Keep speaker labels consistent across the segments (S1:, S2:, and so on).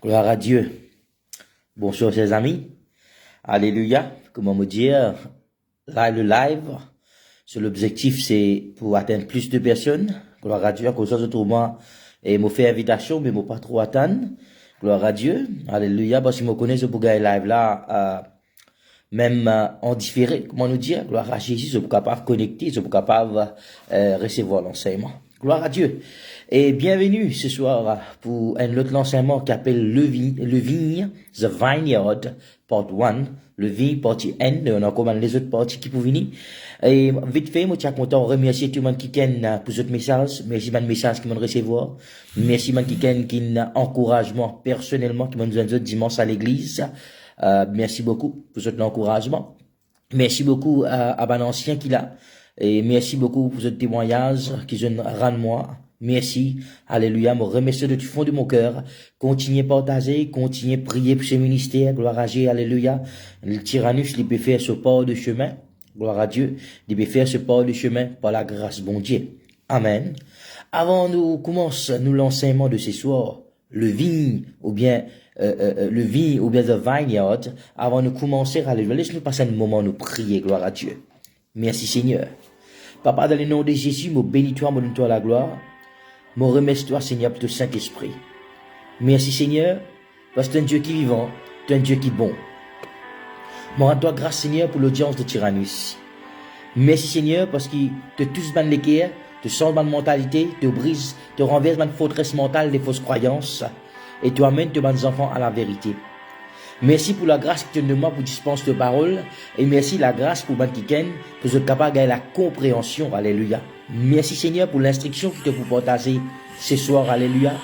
S1: Gloire à Dieu. Bonsoir, chers amis. Alléluia. Comment me dire? Là, le live. L'objectif, c'est pour atteindre plus de personnes. Gloire à Dieu. À cause de tout moi, et me fait invitation, mais me pas trop attendre. Gloire à Dieu. Alléluia. Parce que je me connais ce pour gagner live là, même en différé. Comment nous dire? Gloire à Jésus. Je suis capable de connecter. Je suis capable de recevoir l'enseignement. Gloire à Dieu. Et bienvenue ce soir pour un autre enseignement qui s'appelle le vigne, The Vineyard, part 1, le vigne, partie N, on a comme les autres parties qui peuvent venir. Et vite fait, moi, je suis content de remercier tout le monde qui ken pour ce message. Merci pour le message qui m'ont recevoir. Merci pour qui encouragement personnellement qui m'ont donné dimanche à l'église. Merci beaucoup pour cet encouragement. Merci beaucoup à mon ancien qui l'a. Et merci beaucoup pour ce témoignage qui je rends moi. Merci. Alléluia. Me remercie de tout fond de mon cœur. Continuez à partager, continuez à prier pour ce ministère. Gloire à Dieu. Alléluia. Le tyrannus, il peut faire ce pas de chemin. Gloire à Dieu. Il peut faire ce pas de chemin par la grâce bon Dieu. Amen. Avant nous commencer l'enseignement de ce soir, le vigne, ou bien the vineyard, avant de commencer, alléluia, laisse-nous passer un moment, nous prier, gloire à Dieu. Merci Seigneur. Papa, dans le nom de Jésus, me bénis-toi, me donne-toi la gloire. Me remercie-toi, Seigneur, pour ton Saint-Esprit. Merci, Seigneur, parce que tu es un Dieu qui est vivant, tu es un Dieu qui est bon. Me rends-toi grâce, Seigneur, pour l'audience de Tyrannus. Merci, Seigneur, parce que tu tous ban l'équerre, tu sens ma mentalité, tu brises, tu renverses ma forteresse mentale des fausses croyances, et tu amènes tes bons enfants à la vérité. Merci pour la grâce que tu nous demandes pour dispenser tes paroles. Et merci la grâce pour Ben Kiken, pour être capable de gagner la compréhension. Alléluia. Merci Seigneur pour l'instruction que tu peux partager ce soir. Alléluia.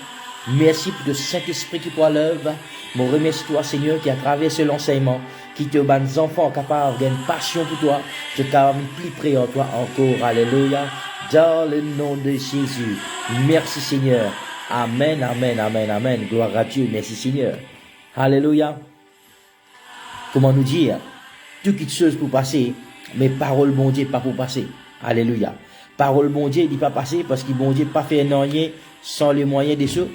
S1: Merci pour le Saint-Esprit qui pour l'œuvre. Je remercie toi Seigneur qui a traversé l'enseignement, qui te donne des enfants capables de gagner une passion pour toi, de capable plus près en toi encore. Alléluia. Dans le nom de Jésus. Merci Seigneur. Amen, amen, amen, amen. Gloire à Dieu. Merci Seigneur. Alléluia. Comment nous dire? Tout quelque chose pour passer, mais parole bon Dieu pas pour passer. Alléluia. Parole bon Dieu dit pas passer parce que bon Dieu pas fait rien sans les moyens des choses.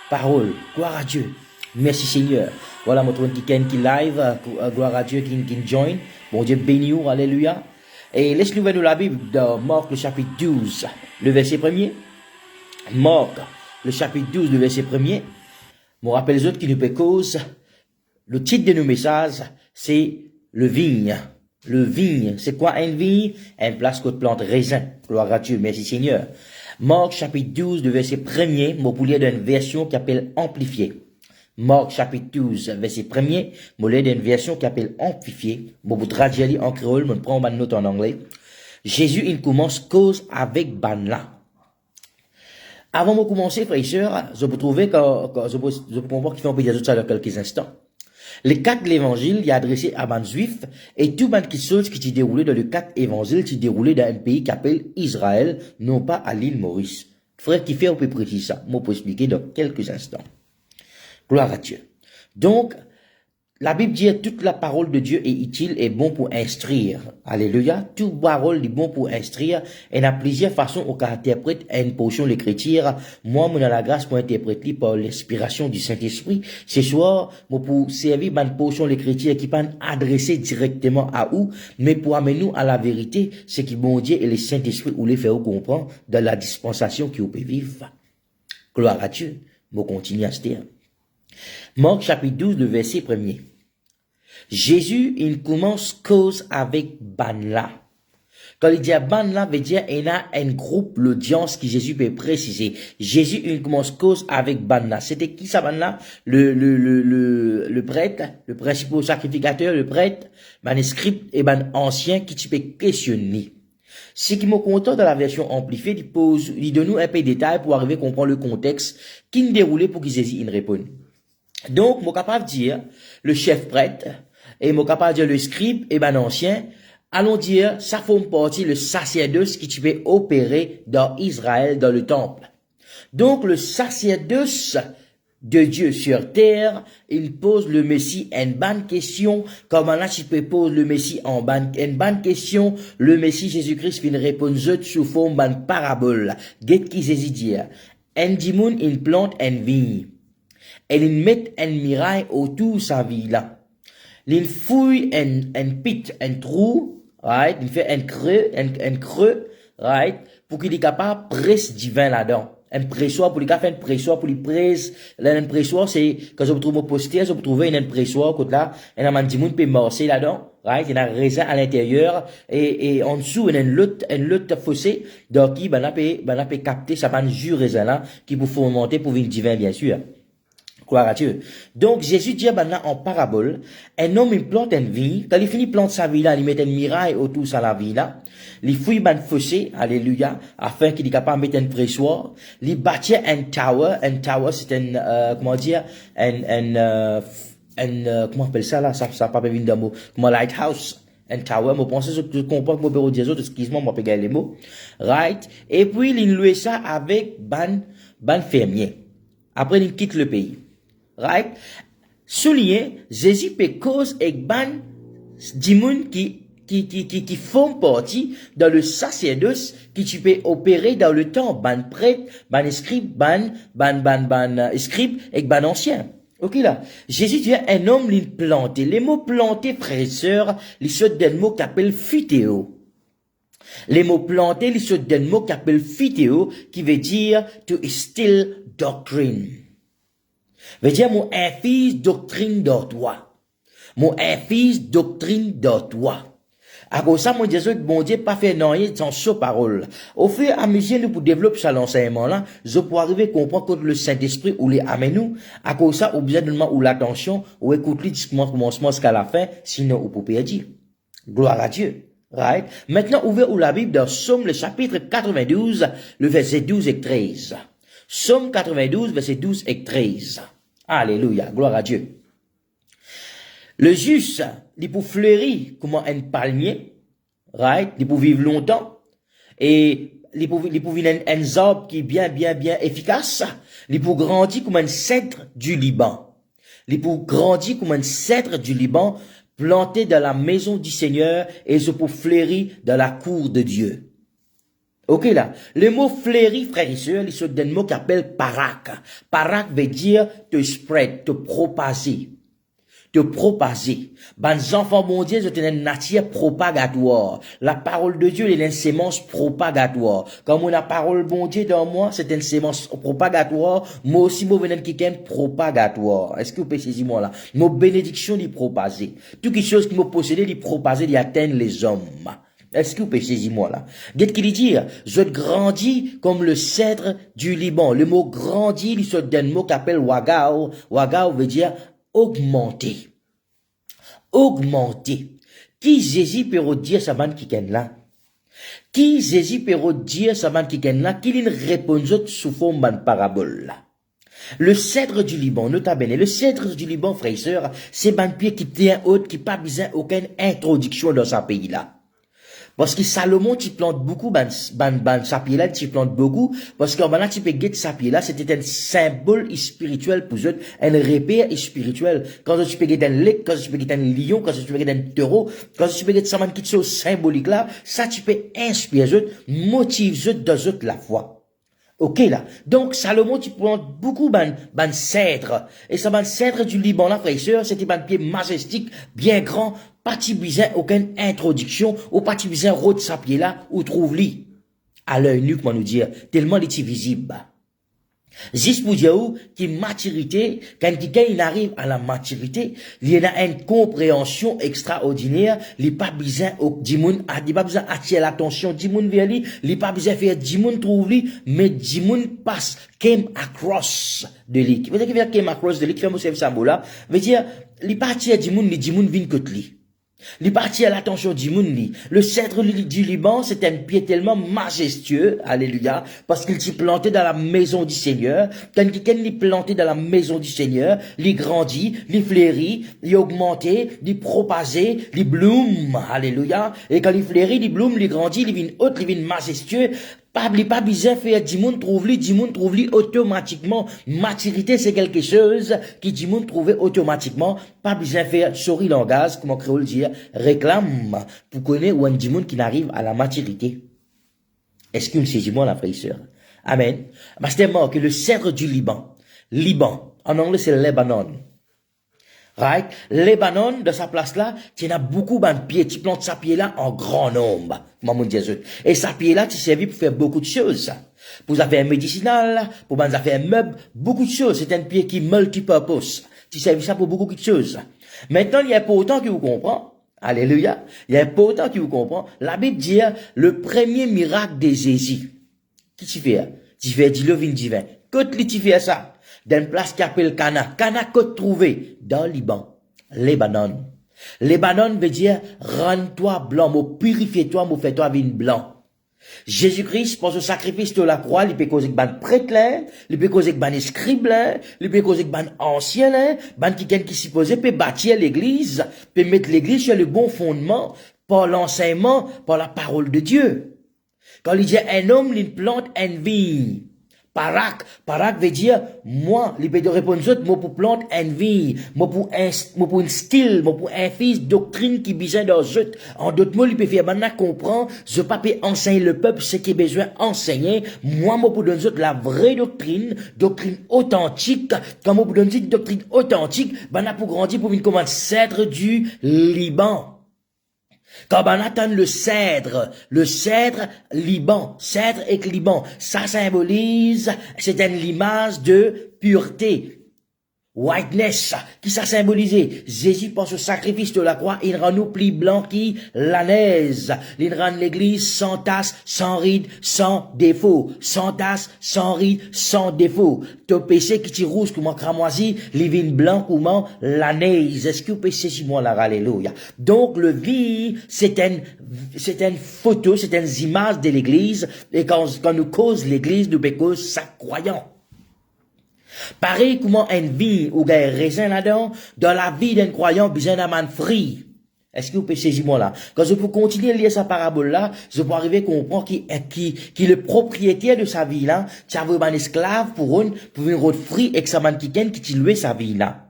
S1: Parole. Gloire à Dieu. Merci Seigneur. Voilà mon qui live, gloire à Dieu qui join. Bon Dieu béni vous. Alléluia. Et laisse-nous voir la Bible dans Marc le chapitre 12, le verset 1er. Marc le chapitre 12, le verset 1er. Je rappelle les autres qui nous peut cause. Le titre de nos messages, c'est le vigne. Le vigne, c'est quoi une vigne? Une place que plante raisin. Gloire à Dieu, merci Seigneur. Marc chapitre 12, le verset 1er, je vais lire d'une version qui s'appelle amplifiée. Marc chapitre 12, verset 1er, je vais lire d'une version qui s'appelle amplifiée. Je vais traduire en créole, je prends ma note en anglais. Jésus, il commence cause avec banla. Avant de commencer, frères et sœurs, je peux trouver que je peux voir qu'il fait un peu de ça dans quelques instants. Les 4 l'évangile est adressé à ban juif et tout ban qui chose qui s'est déroulé dans le 4 évangile qui s'est déroulé dans un pays qui s'appelle Israël, non pas à l'île Maurice. Frère qui fait un peu précis ça, moi pour expliquer dans quelques instants. Gloire à Dieu. Donc, la Bible dit toute la parole de Dieu est utile et bon pour instruire. Alléluia. Toute parole est bon pour instruire. Et il y a plusieurs façons qu'on interprète une portion de l'écriture. Moi, je la grâce pour interpréter par l'inspiration du Saint-Esprit. Ce soir, moi pour servir une portion de l'écriture qui peut adresser directement à où, mais pour amener nous à la vérité, c'est que bon Dieu et le Saint-Esprit ou les faire comprendre dans la dispensation qui peut vivre. Gloire à Dieu. Je continue à se dire. Marc chapitre 12, le verset 1er. Jésus, il commence cause avec banla. Quand il dit banla, veut dire, il y a un groupe, l'audience qui Jésus peut préciser. Jésus, il commence cause avec banla. C'était qui ça banla? Le prêtre, le principal sacrificateur, le prêtre, manuscrit et ancien qui tu peux questionner. Ce qui me content dans la version amplifiée, il donne nous un peu de détails pour arriver à comprendre le contexte qui nous déroulait pour que Jésus il réponde. Donc, moi capable de dire, le chef prêtre, et moi capable de dire le scribe, et ancien, allons dire, ça forme partie le sacerdoce qui tu peux opérer dans Israël, dans le temple. Donc, le sacerdoce de Dieu sur terre, il pose le Messie une bonne question. Comment là tu peux poser le Messie une bonne question? Le Messie Jésus-Christ vient répondre sous forme d'une parabole. Qu'est-ce qui Jésus dit? Un dimoun, il plante une vigne. Et il met un mirail autour sa vie là. Il fouille un pit, un trou, right? Il fait un creux, right? Pour qu'il est capable de presser divin là-dedans. Un pressoir, pour lui faire un pressoir, pour lui presser. Un pressoir, c'est, quand je vous trouve au postier, je vous trouve un pressoir, côté là, un amantimoun peut morcer là-dedans, right? Il y a un raisin à l'intérieur, et en dessous, il y a une lutte fossée, donc qui, ben, on peut capter ça van jus raisin là, qui pour fomenter pour venir divin, bien sûr. Gloire à Dieu. Donc, Jésus dit maintenant en parabole, un homme, il plante une vie, quand il finit de planter sa vie là, il met un mirail autour de la vie là, il fouille un fossé, alléluia, afin qu'il est capable de mettre un pressoir, il bâtit un tower c'est un, comment dire, comment on appelle ça là, ça pas bien d'un mot, comme un lighthouse. Un tower, moi, pensez que je comprends que mon bureau des autres, excuse-moi, moi, pégaler les mots. Right? Et puis, il loue ça avec ban fermier. Après, il quitte le pays. Right? Souligner, Jésus peut cause avec ban dimoun qui font partie dans le sacerdoce qui tu peux opérer dans le temps. Ban prêtre, ban scribe, ban scribe et ban ancien. Ok là. Jésus dit un homme l'in planté. Les mots planté, frères et sœurs, ils sont des mots qu'appelle phytéo. Les mots plantés, ils sont des mots qu'appelle phytéo, qui veut dire to instill doctrine. Veut dire mon fils doctrine dans toi. Mon fils doctrine dans toi. À cause ça, mon Dieu, bon Dieu, pas fait rien sans sa parole. Au fur et à mesure, nous pour développer ça l'enseignement là, je peux arriver à comprendre que le Saint-Esprit ou les amène nous. À cause ça, au besoin de ou l'attention, ou écoute lui du commencement jusqu'à la fin, sinon, ou pour perdre. Gloire à Dieu. Right? Maintenant, ouvrez la Bible dans Somme, le chapitre 92, le verset 12 et 13. Somme 92, verset 12 et 13. Alléluia. Gloire à Dieu. Le juste, il peut fleurir comme un palmier, right? Il peut vivre longtemps. Et il peut vivre un arbre qui est bien efficace. Il peut grandir comme un cèdre du Liban. Il peut grandir comme un cèdre du Liban, planté dans la maison du Seigneur, et se peut fleurir dans la cour de Dieu. Ok là, le mot fleuri, frères et sœurs, il se donne un mot qui s'appelle parak. Parak veut dire te spread, te propager. Te propager. Ben, enfants bon Dieu, c'est une nature propagatoire. La parole de Dieu est une sémence propagatoire. Comme la parole bon Dieu dans moi, c'est une sémence propagatoire. Moi aussi, moi, venez qui est propagatoire. Est-ce que vous pouvez saisir moi là? Nos bénédictions, les propager. Toutes les choses qui me possédent, les propager, les atteindre les hommes. Est-ce que vous pouvez saisir moi là? Qu'est-ce qu'il dit? Je grandis comme le cèdre du Liban. Le mot grandit, il se donne un mot qu'appelle wagao. Wagao veut dire augmenter. Augmenter. Qui Jésus peut dire ça man qui ken là? Qui Jésus peut dire ça man qui ken là? Qu'il répond sous forme de parabole là? Le cèdre du Liban, nota bene, le cèdre du Liban, frères et sœurs, c'est un pied qui tient haute, qui pas besoin aucune introduction dans ce pays là. Parce que Salomon, tu plantes beaucoup, sa pied là, tu plantes beaucoup, parce que maintenant, tu peux guetter sa pied là, c'était un symbole spirituel pour eux, un repère spirituel. Quand tu peux guetter un lait, quand tu peux guetter un lion, quand tu peux guetter un taureau, quand tu peux guetter ça, man, qui chose symbolique là, ça, tu peux inspirer eux, motiver eux dans eux la foi. Ok, là. Donc, Salomon, tu plantes beaucoup, cèdre. Et ça, cèdre du Liban, là, frères et sœurs, c'était un pied majestique, bien grand, pas de besoin aucune introduction, ou pas de besoin de sa pied là, ou trouve-li. À l'œil nu, comment nous dire, tellement il est visible. Juste pour dire que maturité, quand quelqu'un arrive à la maturité, il y a une compréhension extraordinaire, il n'y a pas besoin d'attirer l'attention du monde vers lui, il n'y a pas besoin de faire du monde trouve lui, mais du monde passe, came across de lui. Vous voyez que came across de lui, qui fait mon symbole là, veut dire, il n'y a pas attirer du monde vient que lui. Les parties à l'attention du monde, le cèdre du Liban, c'est un pied tellement majestueux, alléluia, parce qu'il s'est planté dans la maison du Seigneur. Quand quelqu'un l'est planté dans la maison du Seigneur, il grandit, il fleurit, il augmenté, il propagé, il bloom, alléluia. Et quand il fleurit, il bloom, il grandit, il vient haute, il vient majestueux. Pas besoin de faire du monde trouve-li automatiquement. Maturité, c'est quelque chose qui du monde trouve automatiquement. Pas besoin de faire sorry langage, comme on créole dit, réclame pour connaître ou un du monde qui n'arrive à la maturité. Est-ce qu'une saisit moi la frère? Amen. C'est marqué le cèdre du Liban. Liban. En anglais, c'est Lebanon. Right? Lebanon, de sa place là, tu as beaucoup de pieds. Tu plantes sa pied là en grand nombre. Maman Jésus. Et sa pied là, tu servis pour faire beaucoup de choses. Pour les affaires médicinales, pour les affaires meubles, beaucoup de choses. C'est un pied qui multipurpose. Tu servis ça pour beaucoup de choses. Maintenant, il y a pas autant qui vous comprend. Alléluia. Il y a pas autant qui vous comprend. La Bible dit, le premier miracle de Jésus. Qui tu fais? Tu fais du levain divin. Quand tu fais ça? Dans une place qui appelle Cana. Cana, que trouvé? Dans le Liban. Lebanon. Lebanon veut dire, rends-toi blanc, me purifie-toi, me fais-toi vin blanc. Jésus-Christ, pour ce sacrifice de la croix, il peut causer que ban prêtre là, il peut causer que ban scribe là, il peut causer que ban ancien là, ban qui supposé peut bâtir l'église, peut mettre l'église sur le bon fondement, par l'enseignement, par la parole de Dieu. Quand il dit un homme, il plante une vigne. Parak veut dire, moi, il peut répondre autres, moi pour planter une vie, moi pour un style, moi pour un fils doctrine qui besoin dans autres. En d'autres mots, il peut faire maintenant comprendre, je pas peut enseigner le peuple ce qui est besoin enseigner. Moi pour donner autres la vraie doctrine authentique. Quand moi pour donner une doctrine authentique, ben pour grandir pour une commande cèdre du Liban. Quand on attend le cèdre Liban, cèdre et Liban, ça symbolise, c'est une image de pureté. Whiteness, qui ça symbolisé? Jésus, par ce sacrifice de la croix, il rend nous plus blancs qui la neige. Il rend l'église sans tasse, sans ride, sans défaut. Sans tasse, sans ride, sans défaut. Ton péché qui t'y rouge, comment cramoisi, les vins blancs, comment la neige. Est-ce que vous péché si moi là, alléluia? Donc, le vie, c'est une photo, c'est une image de l'église. Et quand nous cause l'église, nous cause sa croyant. Pareil comment une vie où il y a un raisin là-dedans, dans la vie d'un croyant, besoin d'un man free. Est-ce que vous pouvez saisir moi là? Quand je peux continuer à lire sa parabole là, je peux arriver à comprendre qui le propriétaire de sa vie là, tu as un esclave pour une route free et que ça man qui louait sa vie là.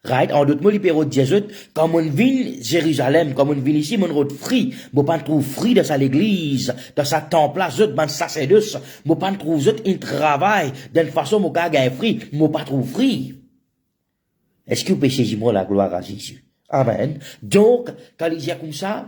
S1: Right? En d'autres mots, les pérodes Jésus, comme on vient Jérusalem, comme on vient ici, mon route free, mon pas trouve free dans sa l'église, dans sa temple là, zut, man sacerdoce, mon pas trouve zut, un travail, d'une façon, mon gars gagne free, mon pas trouve free. Est-ce que vous pouvez saisir moi la gloire à Jésus? Amen. Donc, quand il dit comme ça,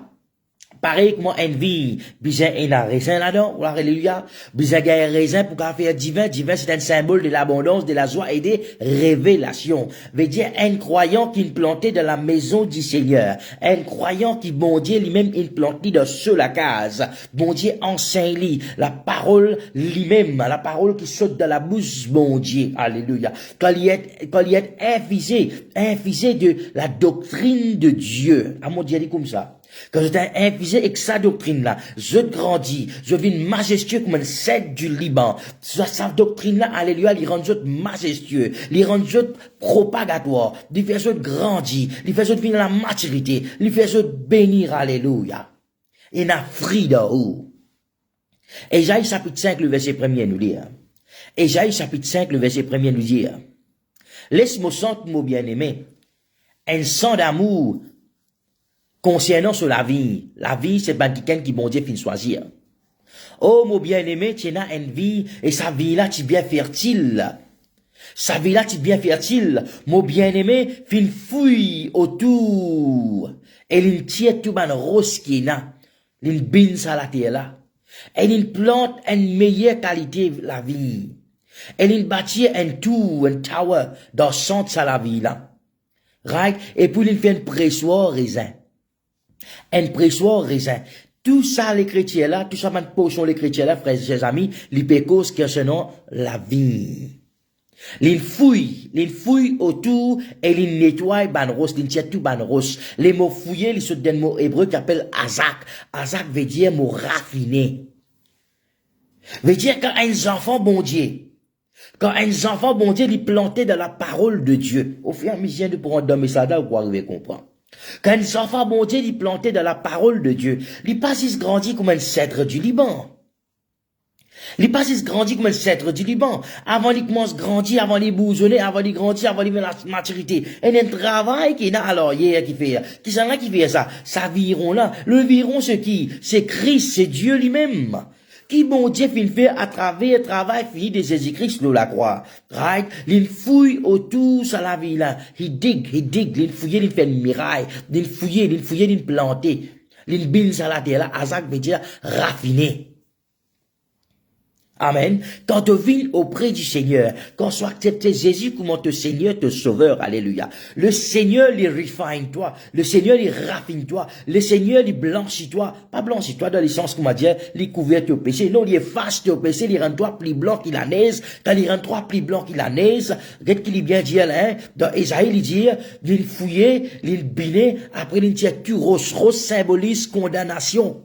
S1: pareil que moi, une vie, besoin un raisin là-dedans, alléluia, besoin d'un raisin pour faire divin, c'est un symbole de l'abondance, de la joie et des révélations. Veut dire, un croyant qui est planté dans la maison du Seigneur, un croyant qui, bon Dieu, lui-même, est planté dans la case, bon Dieu enseigne la parole lui-même, la parole qui saute dans la bouche, bon Dieu, alléluia. Quand il est infusé de la doctrine de Dieu, à mon Dieu, dit comme ça. Quand je t'ai infusé avec sa doctrine-là, je grandis, je vis majestueux comme un cèdre du Liban. Sa doctrine-là, alléluia, il rend majestueux, il rend propagatoire, il fait grandir, il fait venir la maturité, il fait bénir, alléluia. Et n'a frida où. Ésaïe chapitre 5, le verset 1er nous dit. Ésaïe chapitre 5, le verset 1er nous dit. Laisse-moi sentir, mon bien-aimé, un sang d'amour concernant sur la vie. La vie, c'est pas quelqu'un qui, bon Dieu, fin choisir. Oh, mon bien-aimé, tu as une vie, et sa vie-là, tu es bien fertile. Sa vie-là, tu es bien fertile. Mon bien-aimé, fin fouille autour. Et il tient tout ban rose qui n'a. Il bine ça la terre là. Et il plante une meilleure qualité de la vie. Et il bâtit un tower, dans son de la vie là. Right? Et puis il fait un pressoir raisin. Un pressoir raisin. Tout ça, les chrétiens là, tout ça, man, pochon les chrétiens là, frères et chers amis, les pécos qui sont nom la vie. Ils fouillent autour et ils nettoient ban rose, ils tirent tout ban rose. Les mots fouillés, ils sont des mots hébreux qui appellent azak. Azak veut dire mot raffiné. Veut dire quand un enfant bon Dieu, ils plantaient dans la parole de Dieu. Au fur et à mesure de prendre dans mes soldats, vous arrivez à comprendre. Quand les enfants, bon Dieu, ils plantaient dans la parole de Dieu, ils pas ils grandissent comme un cèdre du Liban. Ils pas ils grandissent comme un cèdre du Liban. Avant ils commencent à grandir, avant ils bousonner, avant ils grandir, avant ils mettre la maturité. Et il y a un travail qui est là, alors, hier, qui fait ça? Ça viron là. Le viron, c'est qui? C'est Christ, c'est Dieu lui-même. Qui bon Dieu fin fait à travers travail fini de Jésus-Christ de la croix. Right? Il fouille autour sur la vie là. Il dig, il fouille, il fait une miraille. Il fouille, il plante. Il bine sur la terre là. Azak veut dire raffiné. Amen. Quand tu viens auprès du Seigneur, quand tu acceptes Jésus comme ton Seigneur, ton Sauveur, alléluia. Le Seigneur, il refine toi. Le Seigneur, il raffine toi. Le Seigneur, il blanchit toi. Pas blanchit toi dans le sens, comment dire, il couvert tes péchés. Non, il efface tes péchés, il rend toi plus blanc qu'il la neige. Quand il rend toi plus blanc qu'il la neige, regarde qu'il est bien dit, hein, dans Esaïe, il dit, il fouillait, il biné, après il dit, tu rose symbolise condamnation.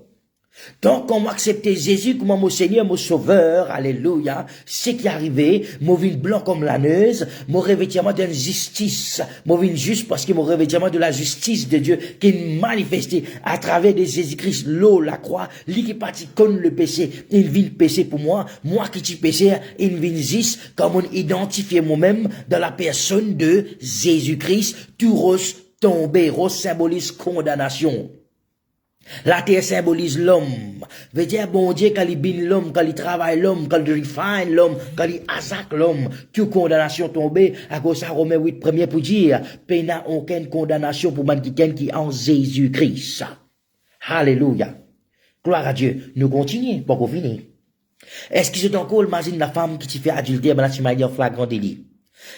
S1: Donc, on accepte Jésus comme mon Seigneur, mon Sauveur, alléluia, c'est qui est arrivé, mon vin blanc comme la neige, mon revêtement d'une justice, mon vin juste parce que mon revêtement de la justice de Dieu qui est manifesté à travers de Jésus-Christ, l'eau, la croix, lui qui partit comme le péché, il vient péché pour moi qui suis péché, il vient juste comme on identifie moi-même dans la personne de Jésus-Christ, tout rose tombé, rose symbolise condamnation. La terre symbolise l'homme. Veut dire, bon Dieu, quand il bine l'homme, quand il travaille l'homme, quand il refine l'homme, quand il attaque l'homme, toute condamnation tombée, à cause de Romains 8, premier pour dire, il n'y a aucune condamnation pour quelqu'un qui est en Jésus-Christ. Alléluia. Gloire à Dieu. Nous continuons, pour qu'on finisse. Est-ce que c'est encore, imagine la femme qui t'y fait adultère, ben là, tu m'as dit en flagrant délit.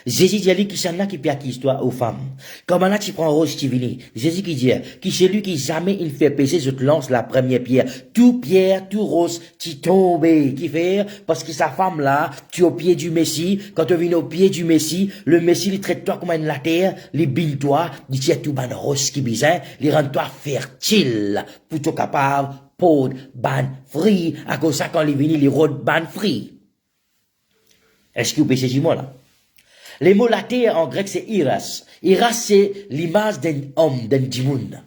S1: Jésus dit qui s'en a qui perd qui histoire aux femmes. Comment là tu prends rose tu vini. Jésus qui dit qui c'est lui qui jamais il fait pécher je te lance la première pierre. Tout pierre, tout rose qui tombe qui fait parce que sa femme là, tu es au pied du Messie, quand tu viens au pied du Messie, le Messie il traite toi comme une la terre, il bine toi, il tient tout ban rose qui bizarre, il rend toi fertile pour toi capable pour ban fruit à cause ça quand il vient il rôde ban fruit. Est-ce que vous péchez du moi là? Les mots la terre en grec c'est iras. Iras c'est l'image d'un homme, d'un dimoun.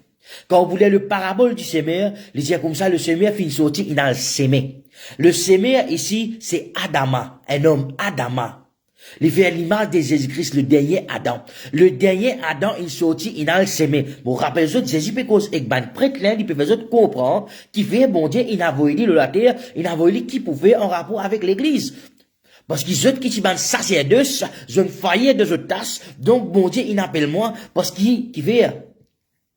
S1: Quand vous voulez le parabole du semeur, il dit comme ça, le semeur finit sortir, il a le sémé. Le semeur ici c'est Adama, un homme Adama. Il fait l'image de Jésus-Christ, le dernier Adam. Le dernier Adam, il sortit, il a le sémé. Bon, rappelez-vous, Jésus peut cause avec ban prêtre là, il peut faire comprendre, qui fait, bon Dieu, il a voulu le la terre, il a voulu qui pouvait en rapport avec l'église. Parce qu'ils ont qui ban sacerdoce, je ne faillir de ce tasse, donc bon Dieu, il appelle moi, parce qu'il fait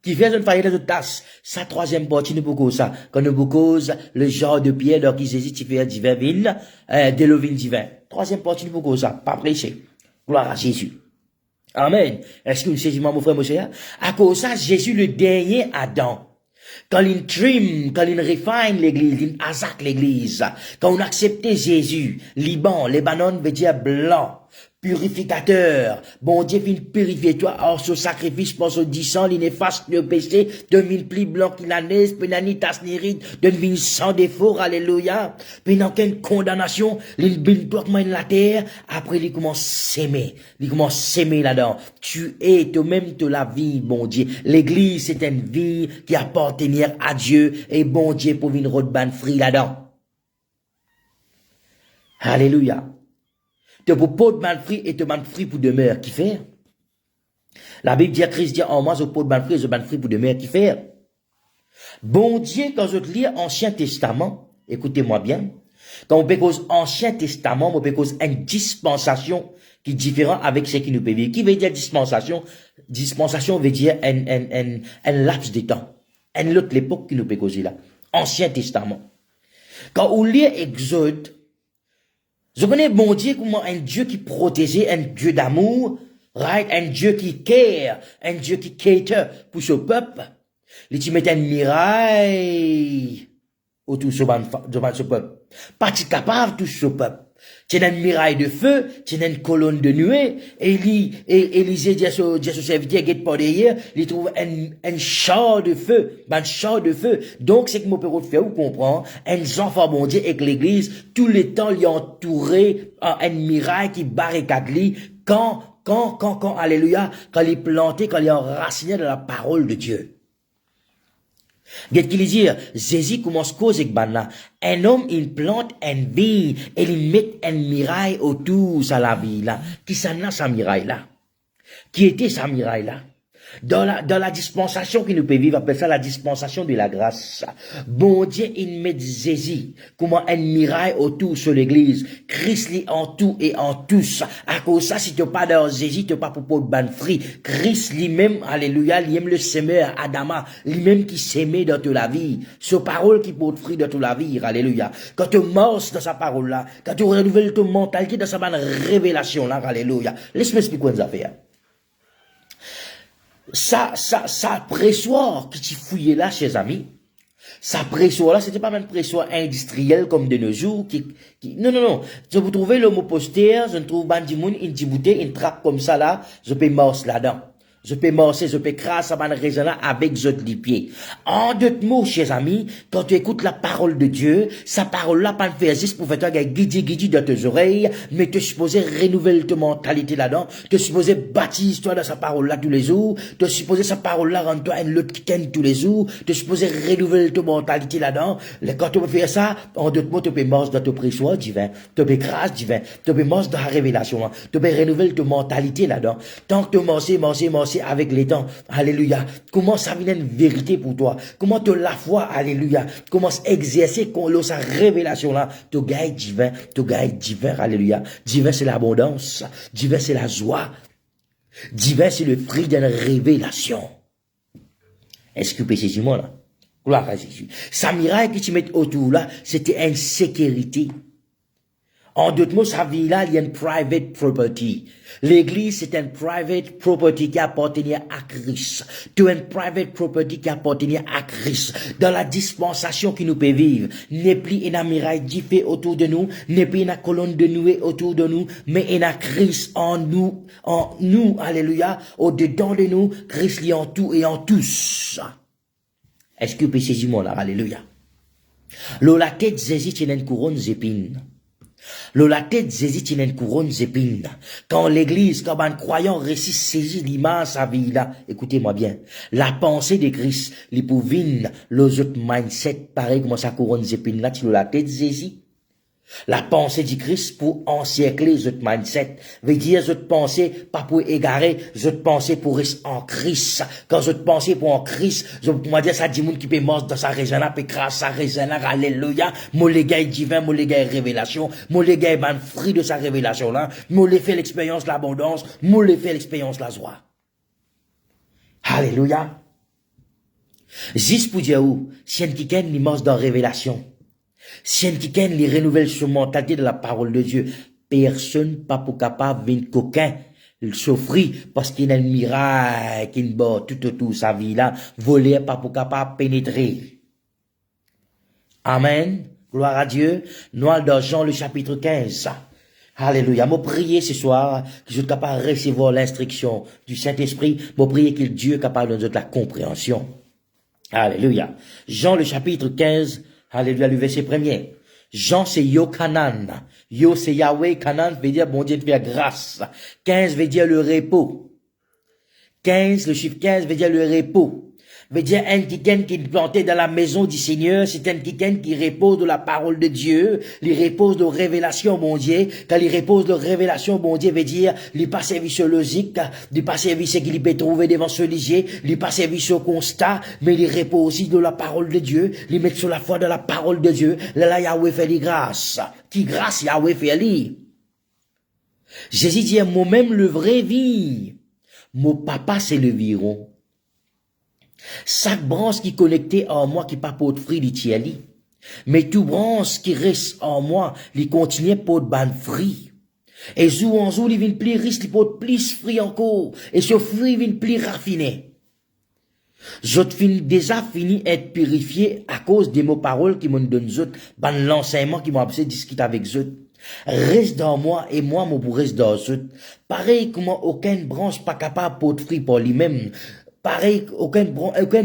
S1: une faillir de ce tasse. Sa troisième partie, nous beaucoup ça. Quand nous beaucoup le genre de pierre, alors qu'ils hésitent, il fait divin vin, de l'eau vin divin. Troisième partie, nous beaucoup ça. Pas prêcher. Gloire à Jésus. Amen. Est-ce que vous saisissez mon frère, mon cher? À cause de ça, Jésus, le dernier Adam. Quand il trim, quand il refine l'église, il attaque l'église, quand on accepte Jésus, Libanon veut dire blanc, purificateur, bon Dieu vient purifier toi, or ce sacrifice pour ce 10 ans, il efface le péché, devine plus blanc qu'il la neige, penani tasnirid, devine sans défaut, alléluia, puis n'a aucune condamnation, il bin toi comme la terre, après il commence à s'aimer là-dedans, tu es toi-même de la vie, bon Dieu, l'église c'est une vie qui appartient à Dieu, et bon Dieu pour venir rodban fruit là-dedans. Alléluia. Te pour pot de man fruit et te man fruit pour demeure qui fait. La Bible dit à Christ dit en moi je pot de man fruit et je man fruit pour demeure qui fait. Bon Dieu quand je lis Ancien Testament, écoutez-moi bien. Quand on peut cause Ancien Testament, on peut cause une dispensation qui est différente avec ce qui nous peut vivre. Qui veut dire dispensation? Dispensation veut dire un laps de temps. Une autre époque qui nous peut causer là. Ancien Testament. Quand on lit Exode, je connais bon Dieu comme un Dieu qui protégeait, un Dieu d'amour, right? Un Dieu qui care, un Dieu qui cater pour ce peuple. Il te met un miraille autour de ce peuple. Pas capable de ce peuple. Tu as une miraille de feu, tu as une colonne de nuée, et Élisée dit à son serviteur, guette pas derrière, il trouve un char de feu, Donc, c'est que mon père fait, vous comprenez, un enfant bon Dieu avec l'église, tout le temps, il est entouré un miraille qui barricade lui, quand, alléluia, quand il est planté, quand il est enraciné dans la parole de Dieu. Qu'est-ce qu'il dit? Jésus commence cause avec banna. Un homme, il plante une vigne et il met un miraille autour de la vie là. Qui s'en a sa miraille là? Qui était sa miraille là? Dans la dispensation qui nous peut vivre, appelle ça la dispensation de la grâce. Bon Dieu, il met Jésus, comment un miraille autour sur l'église. Christ lit en tout et en tous. À cause ça, si tu pas dans Jésus, tu pas pour ban free. Christ lui-même, alléluia, lui-même le semeur, Adama, lui-même qui s'aimait dans toute la vie. Ce parole qui porte fruit dans toute la vie, alléluia. Quand tu morces dans sa parole là, quand tu renouvelles ton mentalité dans sa bonne révélation là, alléluia. Laisse-moi expliquer quoi nous a fait. Ça pressoir qui t'y fouillé là, chers amis. Ça pressoir là, c'était pas même pressoir industriel comme de nos jours, non. Je vous trouvez le mot poster, je ne trouve pas une dibouté, une trappe comme ça là, je peux morse là-dedans. Je peux morcer, je peux crasser à raison là avec les pieds. En d'autres mots, chers amis, quand tu écoutes la parole de Dieu, sa parole là, pas faire juste pour faire toi guidi dans tes oreilles, mais te supposer renouveler ta mentalité là-dedans, te supposer baptise toi dans sa parole là tous les jours, te supposer sa parole là rendre toi une autre qui t'aime tous les jours, te supposer renouveler ta mentalité là-dedans. Quand tu peux faire ça, en d'autres mots, tu peux morcer dans ton pressoir divin, tu peux crasser divin, tu peux morcer dans la révélation, tu peux renouveler ta mentalité là-dedans. Tant que tu morcer avec les temps, alléluia. Commence à venir une vérité pour toi. Comment te la foi, alléluia. Commence à exercer sa révélation là. Te gagne divin, alléluia. Divin c'est l'abondance. Divin c'est la joie. Divin c'est le fruit d'une révélation. Est-ce que tu peux saisir moi là? Gloire à Jésus. Sa miracle que tu mets autour là, c'était une sécurité. En d'autres mots, sa vie là, il y a une private property. L'église, c'est une private property qui appartenait à Christ. Tu as une private property qui appartenait à Christ. Dans la dispensation qui nous peut vivre, n'est plus une muraille diffée autour de nous, n'est plus une colonne de nuée autour de nous, mais il y a Christ en nous, alléluia, au-dedans de nous, Christ lit en tout et en tous. Est-ce que vous pouvez saisir moi là, alléluia. La tête Jésus tient une couronne d'épines. La tête Jésus tient une couronne d'épines. Quand l'église, quand un croyant réussit saisir l'image sa vie là, écoutez-moi bien, la pensée de Christ, les pouvines, les autres mindset, pareil comme sa couronne d'épines là, tu la tête Jésus. La pensée du Christ pour encercler votre mindset. Veut dire, votre pensée, pas pour égarer, votre pensée pour rester en Christ. Quand votre pensée pour en Christ, je peux dire, ça dit monde qui peut mordre dans sa raison là, peut grâce sa raison là, alléluia. Mon les gars divin, mon les gars révélation, mon les gars ban fruit de sa révélation là, mon les fait l'expérience l'abondance, mon les fait l'expérience la joie. Alléluia. Juste pour dire où, si un qui est mordre dans révélation. Si un qui les renouvelle sur mentalité de la parole de Dieu, personne pas pour capable venir coquin, souffrir parce qu'il y a un miracle qui bat tout autour sa vie là, voler pas pour capable pénétrer. Amen. Gloire à Dieu. Noir dans Jean le chapitre 15. Alléluia. Moi prier ce soir que je sois capable de recevoir l'instruction du Saint-Esprit. Moi prier que Dieu capable de nous donner la compréhension. Alléluia. Jean le chapitre 15. Alléluia, le verset premier. Jean, c'est Yochanan. Yo, c'est Yahweh. Kanan veut dire, bon Dieu, de faire grâce. 15 veut dire le repos. 15, le chiffre 15 veut dire le repos. Veut dire un kiken qui est planté dans la maison du Seigneur, c'est un kiken qui repose de la parole de Dieu, il repose de révélation, mon Dieu. Quand il repose de révélation, mon Dieu, veut dire, il pas service logique, il pas service qu'il peut trouver devant ce ligier, il pas service au constat, mais il repose aussi de la parole de Dieu, il met sur la foi de la parole de Dieu. Là, Yahweh fait les grâces. Qui grâce Yahweh fait lui? Jésus dit, moi-même le vrai vie. Mon papa, c'est le viron. Chaque branche qui est connectée en moi qui pas pour de fruit, il tient li. Mais tout branche qui reste en moi, il continue pour de ban fruit. Et jour en jour, il vient plus riche, il pour plus fruit encore. Et ce fruit vient plus raffiné. Je déjà fini être purifié à cause des mots paroles qui m'ont donné autres, ban l'enseignement qui m'a appris discuter avec eux. Reste dans moi et moi, mon pour reste dans eux. Pareil comme aucune branche pas capable pour de fruit pour lui-même. Pareil, aucune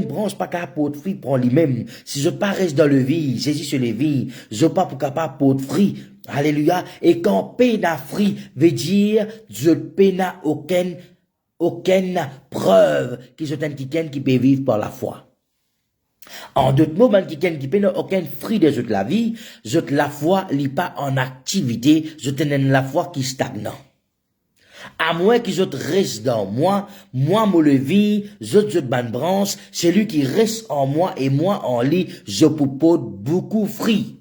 S1: branche pas capable pour de fruit pour lui-même. Si je pas reste dans le vie, Jésus sur les vies, je pas pour capable pour de fruit. Alléluia. Et quand peine à fruit veut dire, je peine à aucune preuve qui sont un kiken qui peut vivre par la foi. En d'autres mots, man kiken qui peine aucun fruit de la vie, je la foi lit pas en activité, je tenais la foi qui stagne. À moins qu'ils autres restent dans moi, moi me levis, autres ban branche, celui qui reste en moi et moi en lui, je peux beaucoup fruit.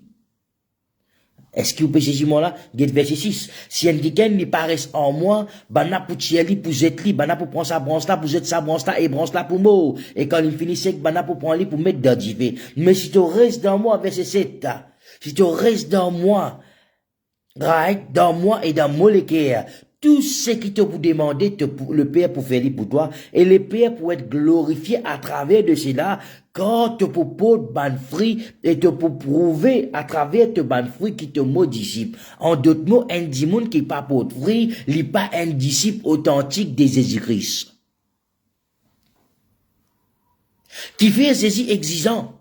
S1: Est-ce que vous pouvez saisir moi là? Get verset 6. Si un quelqu'un n'y paraît en moi, bana pour tirer pour jeter li, bana pour prendre sa branche là, pour jeter sa branche là, et branche là pour moi. Et quand il finit sec, bana pour prendre li pour mettre dans divé. Mais si tu restes dans moi, verset 7, si tu restes dans moi, right, dans moi et dans mon équerre, tout ce qui te vous demander, le Père pour faire pour toi, et le Père pour être glorifié à travers de cela, quand te propose ban fruit, et te pour prouver à travers te ban fruit qui te mot disciple. En d'autres mots, un dimoun qui pas pour fruit, n'est pas un disciple authentique de Jésus-Christ. Qui fait Jésus exigeant.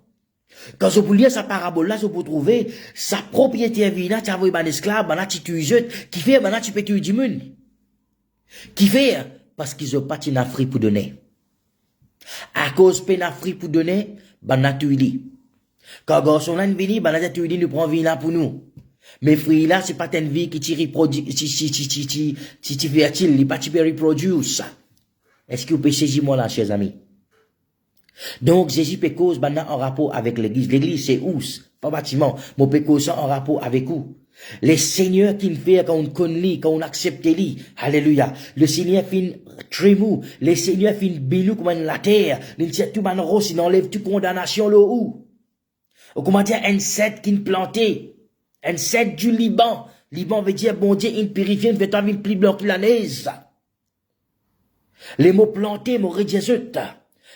S1: Quand je peux lire sa parabole là, je peux trouver sa propriété vina, tu as vu un esclave, bana tu tues, qui fait, bana tu peux tuer du monde. Qui fait, parce qu'ils ont pas une Afrique pour donner. À cause peine Afrique pour donner, bana tu li. Quand garçon là vini, bana tu li nous prend vina pour nous. Mais fruits là, c'est pas une vie qui t'y reproduit, si fertile, il pas t'y reproduire ça. Est-ce que vous pouvez saisir moi là, chers amis? Donc, Jésus peut cause maintenant en rapport avec l'église. L'église, c'est où? Pas bâtiment. Mon peut cause en rapport avec où? Les seigneurs qui nous fait quand on connaît, quand on accepte lui. Alléluia. Le Seigneur fait trémou. Les seigneurs fait bilou comme la terre. Il tient tout manro, il enlève toute condamnation là où? Ou comment dire, un set qui nous planté. Un set du Liban. Liban veut dire, bon Dieu, il purifie, il fait un vin plus blanc que la neige. Les mots plantés, mots rédiéseux.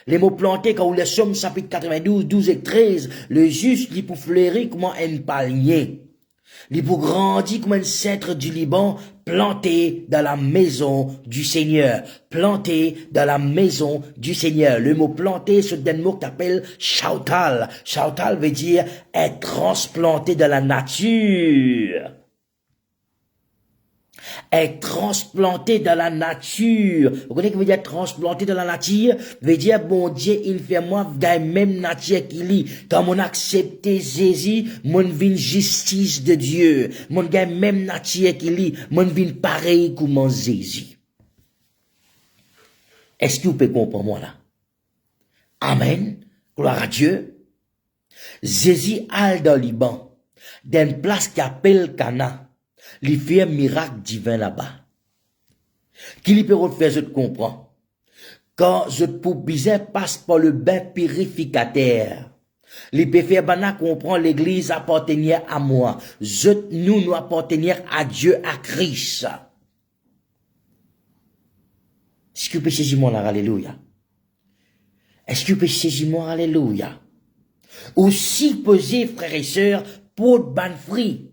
S1: Les mots plantés, quand on les somme, chapitre 92, 12 et 13, le juste, il pour fleurir comme un palmier. Il pour grandir comme un cèdre du Liban, planté dans la maison du Seigneur. Planté dans la maison du Seigneur. Le mot planté, c'est un mot qu'on appelle shautal. Shautal veut dire être transplanté dans la nature. Être transplanté dans la nature. Vous connaissez ce que veut dire transplanté dans la nature? Veut dire, bon Dieu, il fait moi, dans la même nature qu'il est. Quand on accepte Jésus, mon vin justice de Dieu. Mon gars, même nature qu'il est. Mon vin pareil comme Jésus. Est-ce que vous pouvez comprendre moi là? Amen. Gloire à Dieu. Jésus al dans le Liban. Dans une place qui appelle Cana. Il fait un miracle divin là-bas. Qui lui peut faire, je te comprends. Quand je te bizarre passe par le bain purificateur. Il peut faire bana comprend l'église appartenir à moi. Nous appartenir à Dieu, à Christ. Est-ce que vous pouvez saisir moi là, alléluia? Est-ce que vous pouvez saisir moi, alléluia? Aussi pesé, frères et sœurs, pour ban fruit.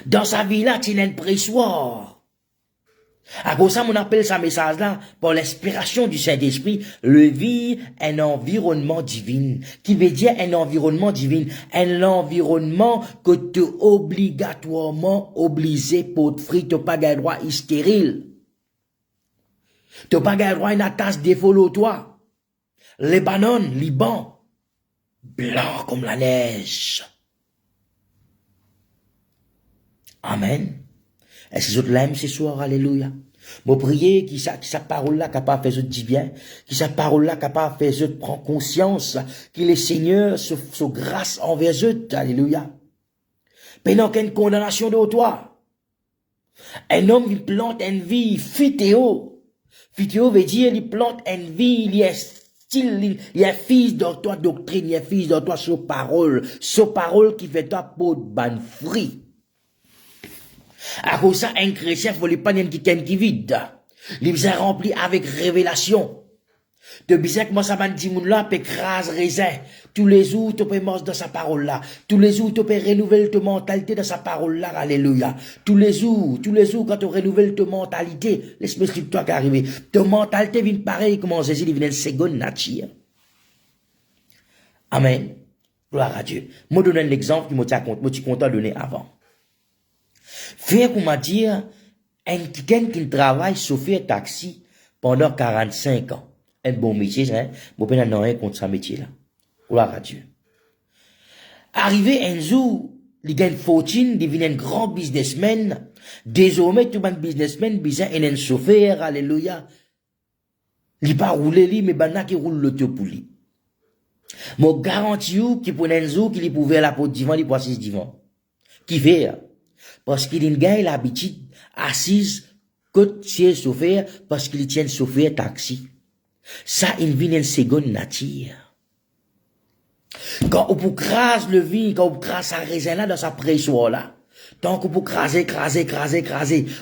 S1: Dans sa vie là, tu n'as un pressoir. À cause ça, on appelle ça message là, par l'inspiration du Saint-Esprit, le vie, un environnement divin. Qui veut dire un environnement divin. Un environnement que tu obligatoirement obligé pour te frire, tu pas gagné droit stérile. Tu pas gagné droit une tasse de follow toi. Libanon, Liban, blanc comme la neige. Amen. Est-ce que vous l'aimez ce soir? Alléluia. Moi, prier qui sa parole-là capable de faire du bien, qui sa parole-là capable de faire prendre conscience, que le Seigneur se grâce envers eux. Alléluia. Pendant qu'une condamnation de toi. Un homme, il plante une vie, phytéo. Phytéo veut dire, il plante une vie, il est style, il y a fils de toi doctrine, il y a fils de toi sur parole qui fait toi pour ban fruit. À cause ça, un chrétien, faut les pas qui vide. Les est rempli avec révélation. De bizarre que moi, ça m'a dit, moun là, peut crase raisin. Tous les jours, tu peux manger dans sa parole là. Tous les jours, tu peux renouveler ta mentalité dans sa parole là. Alléluia. Tous les jours, quand tu renouvelles ta mentalité, laisse-moi expliquer toi qui arrive. Ta mentalité vient pareil comme Jésus, il vient une seconde nature. Amen. Gloire à Dieu. Moi, donne un exemple qui moi, tu content de donner avant. Faire comment dire, quelqu'un qui travaille chauffeur taxi pendant 45 ans. Un bon métier, hein. Bon, ben, non, rien contre ce métier-là. Gloire à Dieu. Arrivé un jour, il gagne fortune, il devient un grand businessman, Désormais, tout le businessman, besoin un chauffeur, alléluia. Il pas rouler lui, mais bana qui roule l'auto pour lui. Moi garantis vous qui pour un jour qu'il pouvait la porte divan, il passe divan. Qui fait? Parce qu'il a une gars l'habitude assise côté siège chauffeur parce qu'il tient chauffeur taxi. Ça il vient une seconde nature. Quand on peut craser le vin, quand on crase sa raisin là dans sa pression là. Tant qu'on peut craser,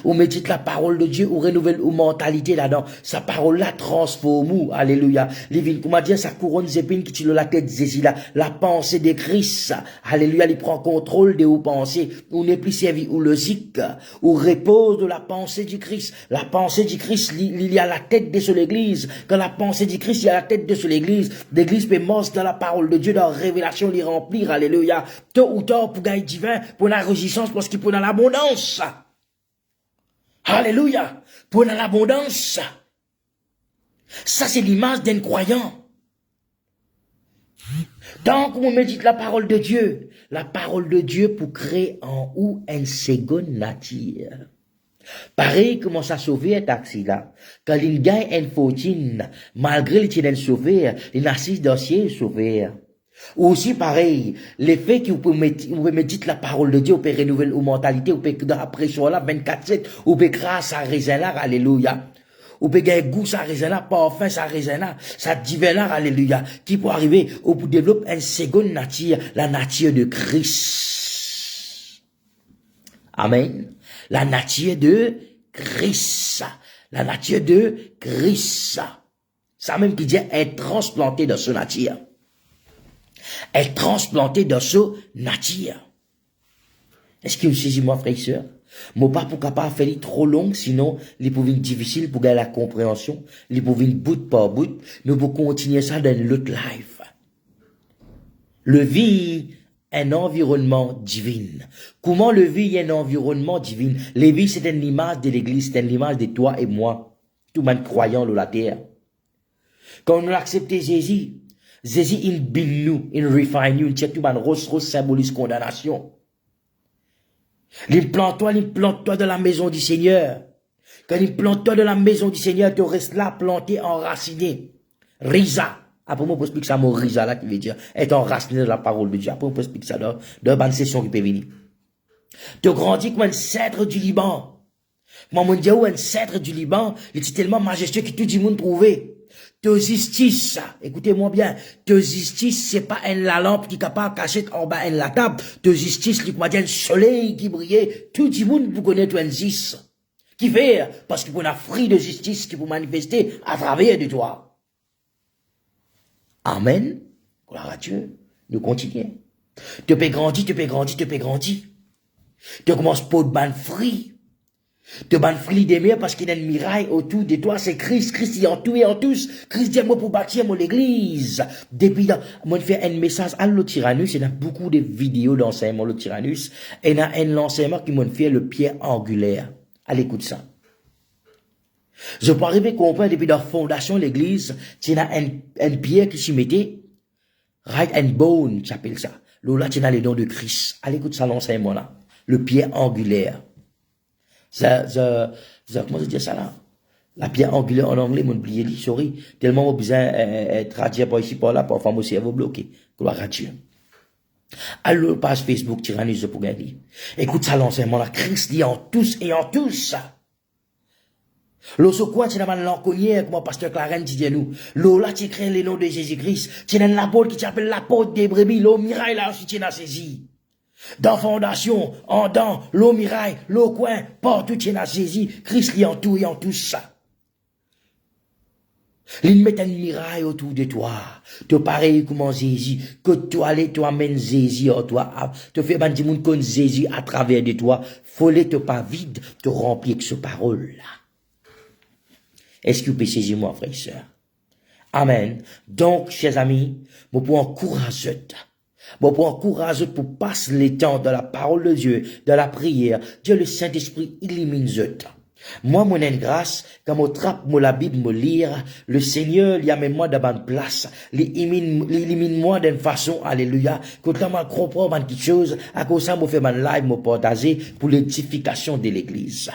S1: ou médite la parole de Dieu, ou renouvelle ou mentalité là-dedans. Sa parole là transforme ou, alléluia. Livin, comment dire, sa couronne zépine qui tire la tête Jésus là, la pensée de Christ, alléluia, il prend contrôle de vos pensées, ou n'est plus servi, ou le zik, ou repose de la pensée du Christ. La pensée du Christ, il y a la tête de sur l'église. Quand la pensée du Christ, il y a la tête de sur l'église. L'église peut morcer dans la parole de Dieu, dans la révélation, l'y remplir, alléluia. Tôt ou tard, pour gagner divin, pour la résistance, parce qu'il peut dans l'abondance. Alléluia. Pour dans l'abondance. Ça, c'est l'image d'un croyant. Tant qu'on médite la parole de Dieu pour créer en ou une seconde nature. Pareil, comment ça sauver un taxi là. Quand il gagne une fortune, malgré qu'il ait sauvé, il assiste dans siège sauvé. Aussi pareil, les faits que vous pouvez méditer la parole de Dieu, vous pouvez renouveler vos mentalités, vous pouvez dans la pression là, 24/7, vous pouvez grâce à raisin là, alléluia. Vous pouvez gagner goût à raisin là, parfum à raisin là, ça divin là, alléluia. Qui peut arriver, vous pouvez développer une seconde nature, la nature de Christ. Amen. La nature de Christ. La nature de Christ. Ça même qui dit être transplanté dans ce nature. Être transplanté dans ce nature. Est-ce que vous saisissez moi, frère et sœur? Moi, pas pour capable faire trop long, sinon, les pouvez difficile pour gagner la compréhension, les pouvez bout par bout, nous pouvons continuer ça dans l'autre life. Le vie, un environnement divin. Comment le vie est un environnement divin? Le vie, c'est une image de l'église, c'est une image de toi et moi, tout le monde croyant dans la terre. Quand nous acceptons Jésus, Jésus, il build nous, il refine nous, il tient tout le monde, rose symbolise condamnation. Il plante-toi dans la maison du Seigneur. Quand il plante-toi dans la maison du Seigneur, tu restes là, planté, enraciné. Risa. Après, moi, on peut expliquer ça, mon risa là, qui veut dire être enraciné dans la parole de Dieu. Après, on peut expliquer ça dans une session qui peut venir. Tu grandis comme un cèdre du Liban. Moi, mon Dieu, un cèdre du Liban, il est tellement majestueux que tout le monde trouvait. Te justice, écoutez-moi bien, te justice, c'est pas la lampe qui est capable de cacher en bas de la table. Te justice, lui, un soleil qui brillait, tout le monde vous connaît un justice. Qui fait, parce qu'il y a un fruit de justice qui peut manifester à travers de toi. Amen. Gloire à Dieu. Nous continuons. Tu peux grandir. Tu commences pour de ban fruit. De ban fruit des murs parce qu'il y a une miraille autour de toi, c'est Christ. Christ y en tout et en tous. Christ dit moi pour bâtir mon église. Depuis moi fait un message à l'Otyrannus, il y a beaucoup de vidéos d'enseignement l'Otyrannus, et il y a un enseignement qui m'a fait le pierre angulaire. Allez, écoute ça. Je peux arriver à comprendre depuis la fondation de l'église, il y a un pierre qui s'y mettait, right and bone, j'appelle ça. Là, tu as les dons de Christ. Allez, écoute ça, l'enseignement là. Le pierre angulaire. Comment je dis ça là? La pierre angulaire en anglais, mon oublié dit, sorry. Tellement on besoin traduire par ici, par là, parfois mon cerveau bloqué. Gloire à Dieu. Alors, page Facebook, Tyrannus pour gagner. Écoute ça, l'enseignement là. Christ dit en tous et en tous. L'osso quoi, tu n'as pas l'enconnière, comme pasteur Clarence dit nous. L'eau là, tu crées les noms de Jésus-Christ. Tu as une apôtre qui t'appelle l'apôtre des brebis. L'eau miraille là aussi, tu n'as saisi. Dans fondation, en dents, l'eau miraille, l'eau coin, partout tu n'as saisi. Christ lit en tout et en tout ça. Il met une miraille autour de toi. Tu pareil comme Jésus. Que tu allais, tu amènes Jésus en toi. Tu fais un petit monde comme Jésus à travers de toi. Faut-il te pas vide, te remplir avec ce parole là. Est-ce que vous pouvez saisir moi, frère et sœur? Amen. Donc, chers amis, vous pouvez encourager. Vous pouvez encourager pour passer le temps dans la parole de Dieu, dans la prière. Dieu, le Saint-Esprit, illumine eux. Moi, mon grâce, quand je trappe la Bible, me lire, le Seigneur, il y a même moi dans une place, il élimine moi d'une façon, alléluia, quand je comprends quelque chose, à cause de ça, je fais mon live, me partager pour l'édification de l'église.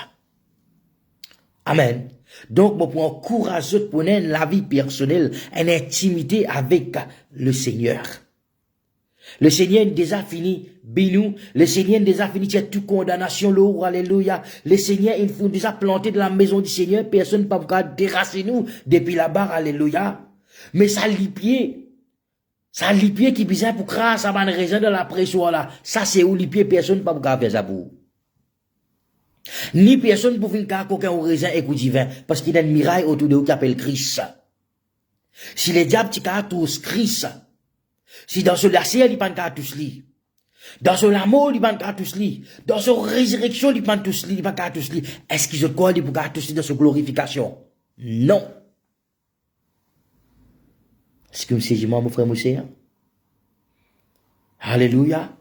S1: Amen. Donc, je prends courage pour la vie personnelle, une intimité avec le Seigneur. Le Seigneur déjà fini, binou. Le Seigneur déjà fini, tu as toute condamnation, l'eau, alléluia. Le Seigneur, il faut déjà planter de la maison du Seigneur, personne ne peut pas déracer nous depuis là-bas, alléluia. Mais ça lipier qui besoin pour craser ça va raison de la pression là. Ça c'est où lipier, personne ne peut pas faire ça pour. Ni personne pour venir car aucun raisin et coup divin, parce qu'il y a une miraille autour de vous qui appelle Christ. Si les diables, tu as tous Christ. Si dans ce lacet, il n'y a tous li. Dans ce l'amour, il n'y a tous li. Dans ce résurrection, il n'y a tous li. Est-ce qu'ils ont quoi, il n'y a tous li dans ce glorification? Non. Est-ce que vous savez, mon frère, mon sœur? Alléluia.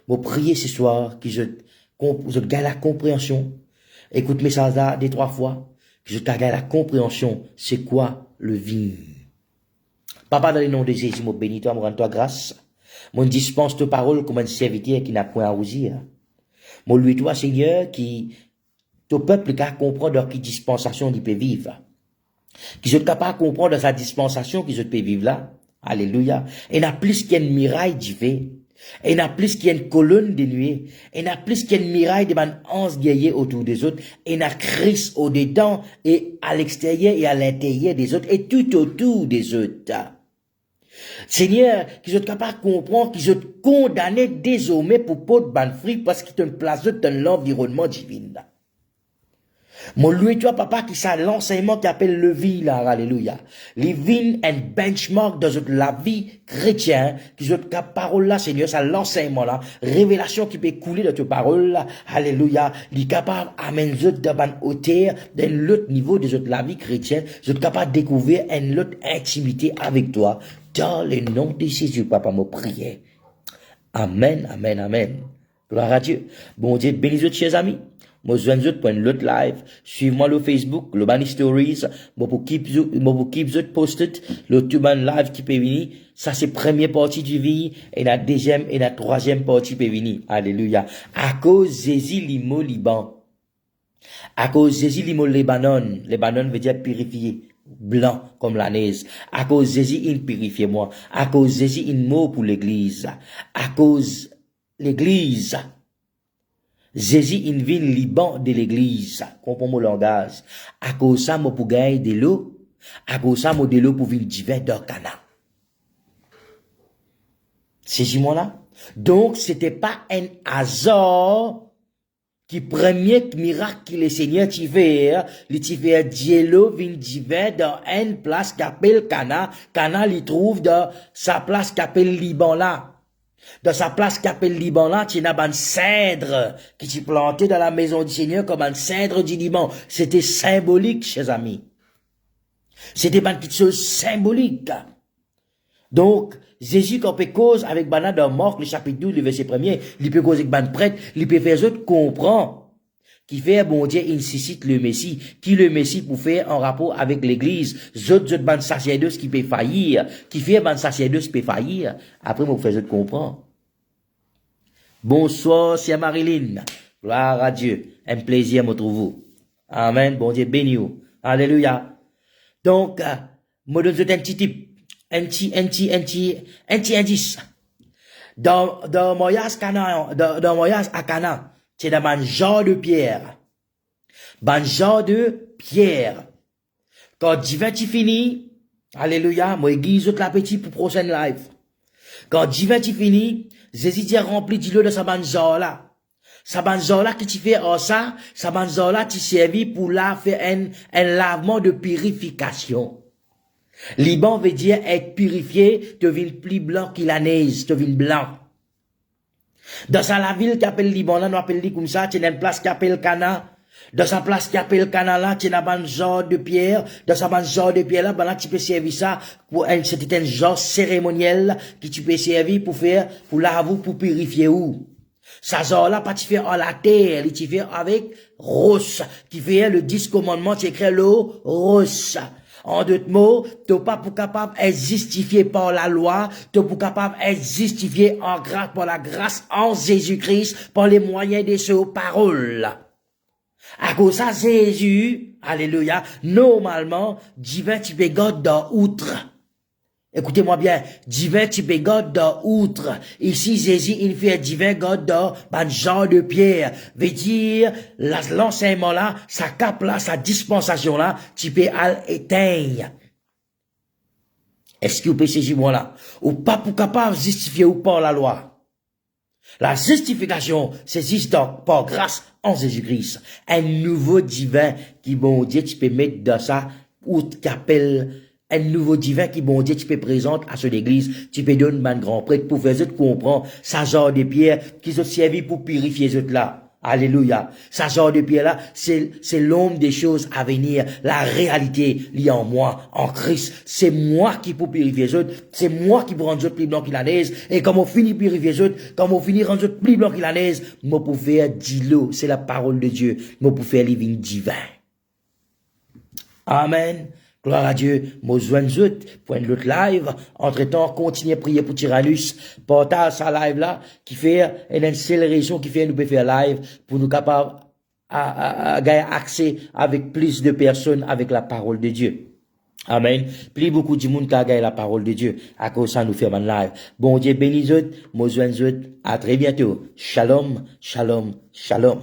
S1: Je prie ce soir que je gagne la compréhension. Écoute-moi ça des 3 fois. Que je gagne la compréhension. C'est quoi le vin? Papa, dans le nom de Jésus, je bénis toi, je rends toi grâce. Je dispense tes paroles comme un serviteur qui n'a point à rougir. Je lui toi, Seigneur, qui, ton peuple, qui comprend dans quelle dispensation il peut vivre. Qui sont capables de comprendre dans sa dispensation qui peut vivre là. Alléluia. Et n'a plus qu'il y a une miraille d'hiver. Et n'a plus qu'il y a une colonne de nuit. Et n'a plus qu'il y a une miraille de man anse guerrier autour des autres. Et n'a Christ au dedans et à l'extérieur et à l'intérieur des autres et tout autour des autres. Seigneur, qu'ils sont capables de comprendre qu'ils sont condamnés désormais pour pas de ban fruit parce qu'ils ont placé dans l'environnement divin. Mon loué toi, papa, qui ça l'enseignement qui appelle le vie, là, alléluia. Living and benchmark dans la vie chrétienne, qui sont ta parole là, Seigneur, ça l'enseignement là, révélation qui peut couler de ta parole là, alléluia. Il est capable d'amener de dans hauteur, d'un autre niveau de la vie chrétienne, vous êtes capable de découvrir une autre intimité avec toi. Dans le nom de Jésus, papa, me prière. Amen, amen, amen. Gloire à Dieu. Bon Dieu, bénis-vous, chers amis. Moi, je viens pour une autre live. Suivez-moi le Facebook, le Bani Stories. Moi, pour keep you posted. Le Tuban live qui peut venir. Ça, c'est première partie du vie. Et la deuxième et la troisième partie peut venir. Alléluia. À cause Jésus limo Liban. À cause Jésus limo Libanon. Libanon veut dire purifier. Blanc comme la neige. À cause Jésus, il purifie moi. À cause Jésus, il mot pour l'église. À cause l'église. Jésus, il vit le Liban de l'église. Comprends mon langage. À cause ça, moi, pour gagner de l'eau. À cause ça, moi, de l'eau pour vivre divin dans Cana. C'est moi là. Donc, c'était pas un hasard qui premier miracle que le Seigneur t'y fait, il t'y fait Dieu vient divin dans une place qu'appelle Cana. Cana, il trouve dans sa place qu'appelle Liban là. Dans sa place qu'appelle Liban là, tu as un cèdre qui t'y planté dans la maison du Seigneur comme un cèdre du Liban. C'était symbolique, chers amis. C'était une petite chose symbolique. Donc, Jésus, quand il cause avec Bana dans Marc, le chapitre 12, le verset 1er, il peut causer avec Ban prêtre, il peut faire autres comprendre, qui fait, bon Dieu, il suscite le Messie, qui le Messie pour faire en rapport avec l'église, autres ban sacerdoce qui peut faillir, qui fait ban sacerdoce peut faillir. Après, vous faites autres comprendre. Bonsoir, c'est Marilyn. Gloire à Dieu. Un plaisir, me trouve. Amen. Bon Dieu, béni vous. Alléluia. Donc, moi, donne un petit type. Un petit indice. Dans Moyas Cana, dans Moyas à Cana, c'est dans un genre de pierre. Un genre de pierre. Quand divin tu finis, alléluia, moi, guise la petite pour prochaine live. Quand divin tu finis, Jésus t'y a rempli d'eau de sa banjor là. Sa banjor là que tu fais en ça, sa banjor là tu servis pour la faire un lavement de purification. Liban veut dire être purifié, devient plus blanc qu'il la neige, devient blanc. Dans la ville qui appelle Liban, là, nous appelle comme ça, tu as une place qui appelle Cana. Dans sa place qui appelle Cana, là, tu as un genre de pierre. Dans sa genre de pierre, là, ben là, tu peux servir ça pour c'était un genre cérémoniel que tu peux servir pour faire, pour laver, pour purifier où. Ça genre là, pas tu fais en la terre, tu fais avec rose, qui fait le 10 commandements, tu écris le rose. En d'autres mots, t'es pas pour capable d'être justifié par la loi, t'es pour capable d'être justifié en grâce, par la grâce en Jésus-Christ, par les moyens de ses paroles. À cause de ça, Jésus, alléluia, normalement, divin tu peux garder outre. Écoutez-moi bien, divin tu peux garder outre. Ici, Jésus, il fait divin garde ban genre de pierre. Veut dire, l'enseignement là, sa cape là, sa dispensation là, tu peux éteindre. Est-ce que vous pouvez saisir moi là? Ou pas pour capable de justifier ou par la loi? La justification, c'est juste par grâce en Jésus-Christ. Un nouveau divin qui, bon Dieu, tu peux mettre dans ça, ou qu'appelle un nouveau divin qui, bon Dieu, tu peux présenter à son église, tu peux donner un grand prêtre pour faire autres comprendre sa genre de pierre qui sont servi pour purifier les autres là. Alléluia. Sa genre de pierre-là, c'est l'homme des choses à venir, la réalité liée en moi, en Christ. C'est moi qui peux purifier les autres, c'est moi qui peux rendre les autres plus blancs qu'il en est. Et quand on finit purifier les autres, quand on finit rendre les autres plus blancs qu'il en est, moi pour faire d'îlot, c'est la parole de Dieu, moi pour faire living divin. Amen. Gloire à Dieu, moi joins pour l'autre live. Entre-temps, continuez à prier pour Tyrannus. Partage sa live là, qui fait une seule raison qui fait nous peut faire live pour nous capables à gagner accès avec plus de personnes avec la parole de Dieu. Amen. Plus beaucoup de monde qui a gagné la parole de Dieu. À cause de ça, nous faisons un live. Bon Dieu bénis moi joins à très bientôt. Shalom, shalom, shalom.